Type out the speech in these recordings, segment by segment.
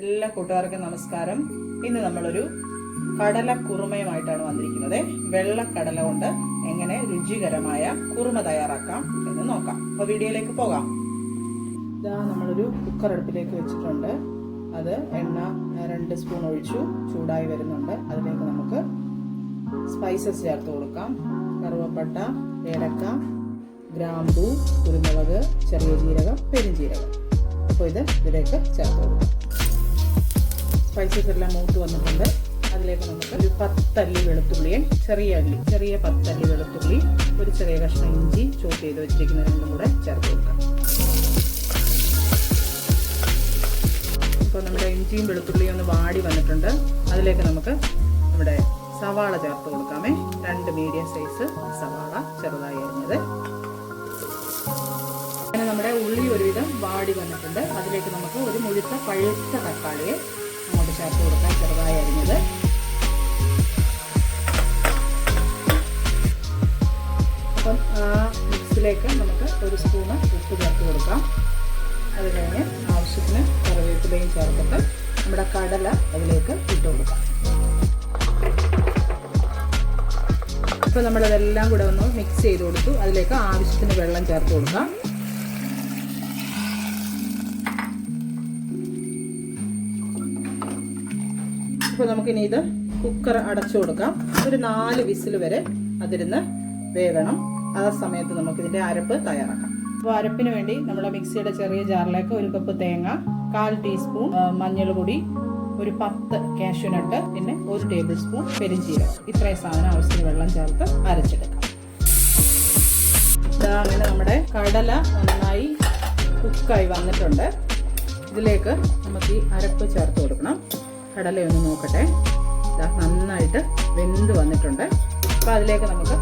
എല്ലാ കൂട്ടുകാർക്കും നമസ്കാരം. ഇന്ന് നമ്മളൊരു കടല കുറുമയുമായിട്ടാണ് വന്നിരിക്കുന്നത്. വെള്ളക്കടല കൊണ്ട് എങ്ങനെ രുചികരമായ കുറുമ തയ്യാറാക്കാം എന്ന് നോക്കാം. അപ്പോൾ വീഡിയോയിലേക്ക് പോകാം. ഇതാ നമ്മളൊരു കുക്കർ അടുപ്പിലേക്ക് വെച്ചിട്ടുണ്ട്. അത് എണ്ണ 2 സ്പൂൺ ഒഴിച്ചു, ചൂടായി വരുന്നുണ്ട്. അതിലേക്ക് നമുക്ക് സ്പൈസസ് ചേർത്ത് കൊടുക്കാം. കറുവപ്പട്ട, ഏലക്ക, ഗ്രാമ്പൂ, കുരുമുളക്, ചെറിയ ജീരകം, പെരുംജീരകം. അപ്പോൾ ഇതിലേക്ക് ചേർത്ത് കൊടുക്കാം. സ്പൈസസ് എല്ലാം മൂത്ത് വന്നിട്ടുണ്ട്. അതിലേക്ക് നമുക്ക് ഒരു 10 അല്ലി വെളുത്തുള്ളിയെ ചെറിയ 10 അല്ലി വെളുത്തുള്ളി, ഒരു ചെറിയ കഷ്ണം ഇഞ്ചി ചോപ്പ് ചെയ്ത് വെച്ചിരിക്കുന്ന രണ്ടും കൂടെ ചേർത്ത് കൊടുക്കാം. ഇപ്പോൾ നമ്മുടെ ഇഞ്ചിയും വെളുത്തുള്ളിയും ഒന്ന് വാടി വന്നിട്ടുണ്ട്. അതിലേക്ക് നമുക്ക് നമ്മുടെ സവാള ചേർത്ത് കൊടുക്കാമേ. 2 മീഡിയം സൈസ് സവാള ചെറുതായി അരിഞ്ഞത്. അങ്ങനെ നമ്മുടെ ഉള്ളി ഒരുവിധം വാടി വന്നിട്ടുണ്ട്. അതിലേക്ക് നമുക്ക് ഒരു മുഴുത്ത പഴുത്ത തക്കാളിയെ അങ്ങോട്ട് ചേർത്ത് കൊടുക്കാം, ചെറുതായി അരിഞ്ഞത്. അപ്പം ആ മിക്സിലേക്ക് നമുക്ക് ഒരു സ്പൂണ് ഉപ്പ് ചേർത്ത് കൊടുക്കാം. അത് കഴിഞ്ഞ് ആവശ്യത്തിന് കറിവേപ്പിലയും ചേർത്തിട്ട് നമ്മുടെ കടല അതിലേക്ക് ഇട്ട് കൊടുക്കാം. ഇപ്പോൾ നമ്മളതെല്ലാം കൂടെ ഒന്ന് മിക്സ് ചെയ്ത് കൊടുത്തു. അതിലേക്ക് ആവശ്യത്തിന് വെള്ളം ചേർത്ത് കൊടുക്കാം. ഇപ്പോൾ നമുക്കിനി ഇത് കുക്കർ അടച്ചു കൊടുക്കാം. ഒരു 4 വിസിൽ വരെ അതിരുന്ന് വേവണം. ആ സമയത്ത് നമുക്കിതിൻ്റെ അരപ്പ് തയ്യാറാക്കാം. അപ്പോൾ അരപ്പിന് വേണ്ടി നമ്മുടെ മിക്സിയുടെ ചെറിയ ജാറിലേക്ക് 1 കപ്പ് തേങ്ങ, 1/4 ടീസ്പൂൺ മഞ്ഞൾപ്പൊടി, ഒരു 10 കാഷ്യൂനട്ട്, പിന്നെ 1 ടേബിൾ സ്പൂൺ പെരുംജീരകം. ഇത്രയും സാധനം ആവശ്യത്തിന് വെള്ളം ചേർത്ത് അരച്ചെടുക്കാം. അങ്ങനെ നമ്മുടെ കടല നന്നായി കുക്കായി വന്നിട്ടുണ്ട്. ഇതിലേക്ക് നമുക്ക് ഈ അരപ്പ് ചേർത്ത് കൊടുക്കണം. കടലയൊന്ന് നോക്കട്ടെ. നന്നായിട്ട് വെന്ത് വന്നിട്ടുണ്ട്. അപ്പോൾ അതിലേക്ക് നമുക്ക്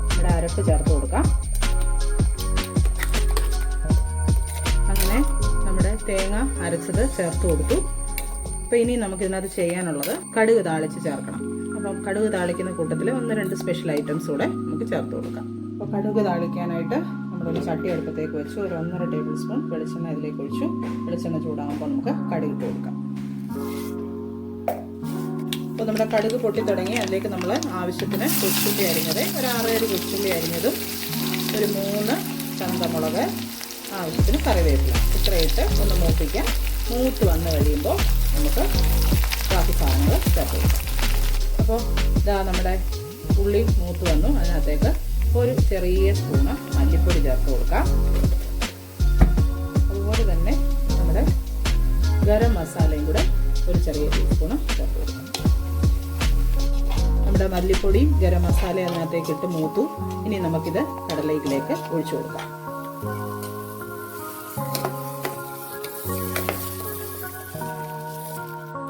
നമ്മുടെ അരപ്പ് ചേർത്ത് കൊടുക്കാം. അങ്ങനെ നമ്മുടെ തേങ്ങ അരച്ചത് ചേർത്ത് കൊടുത്തു. അപ്പോൾ ഇനി നമുക്ക് ഇതിനകത്ത് ചെയ്യാനുള്ളത് കടുക് താളിച്ച് ചേർക്കണം. അപ്പം കടുക് താളിക്കുന്ന കൂട്ടത്തിൽ 1-2 സ്പെഷ്യൽ ഐറ്റംസ് കൂടെ നമുക്ക് ചേർത്ത് കൊടുക്കാം. അപ്പോൾ കടുക് താളിക്കാനായിട്ട് നമ്മളൊരു ചട്ടി അടുപ്പത്തേക്ക് വെച്ച് ഒരു 1.5 ടേബിൾ സ്പൂൺ വെളിച്ചെണ്ണ ഇതിലേക്ക് ഒഴിച്ചു. വെളിച്ചെണ്ണ ചൂടാകുമ്പോൾ നമുക്ക് കടുക് ഇട്ട് കൊടുക്കാം. അപ്പോൾ നമ്മുടെ കടുക് പൊട്ടി തുടങ്ങി. അതിലേക്ക് നമ്മൾ ആവശ്യത്തിന് കൊച്ചുള്ളി അരിഞ്ഞത്, ഒരു 6-7 കൊച്ചുള്ളി അരിഞ്ഞതും, ഒരു 3 ചന്തമുളക്, ആവശ്യത്തിന് കറിവേപ്പില, ഇത്രയിട്ട് ഒന്ന് മൂപ്പിക്കാം. മൂത്ത് വന്ന് കഴിയുമ്പോൾ നമുക്ക് ബാക്കി സാധനങ്ങൾ ചേർത്ത് കൊടുക്കാം. അപ്പോൾ ഇതാ നമ്മുടെ ഉള്ളി മൂത്ത് വന്നു. അതിനകത്തേക്ക് ഒരു ചെറിയ സ്പൂണ് മല്ലിപ്പൊടി ചേർത്ത് കൊടുക്കാം. അതുപോലെ തന്നെ നമ്മുടെ ഗരം മസാലയും കൂടെ ഒരു ചെറിയ ടീസ്പൂണ് ചേർത്ത് കൊടുക്കാം. നമ്മുടെ മല്ലിപ്പൊടിയും ഗരം മസാല അതിനകത്തേക്ക് ഇട്ട് മൂത്തു. ഇനി നമുക്കിത് കടലയിലേക്ക് ഒഴിച്ചു കൊടുക്കാം.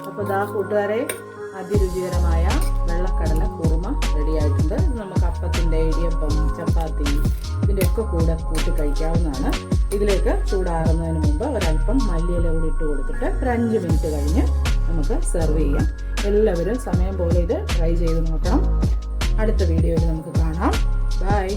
അപ്പോൾ ദാ കൂട്ടുകാരെ, അതിരുചികരമായ വെള്ളക്കടല കുറുമ റെഡിയായിട്ടുണ്ട്. നമുക്ക് അപ്പത്തിൻ്റെ, ഇടിയപ്പം, ചപ്പാത്തി ഇതിൻ്റെയൊക്കെ കൂടെ കൂട്ടി കഴിക്കാവുന്നതാണ്. ഇതിലേക്ക് ചൂടാറുന്നതിന് മുമ്പ് ഒരല്പം മല്ലിയില കൂടി ഇട്ട് കൊടുത്തിട്ട് ഒരു 5 മിനിറ്റ് കഴിഞ്ഞ് നമുക്ക് സെർവ് ചെയ്യാം. എല്ലാവരും സമയം പോലെ ഇത് ട്രൈ ചെയ്ത് നോക്കണം. അടുത്ത വീഡിയോയിൽ നമുക്ക് കാണാം. ബൈ.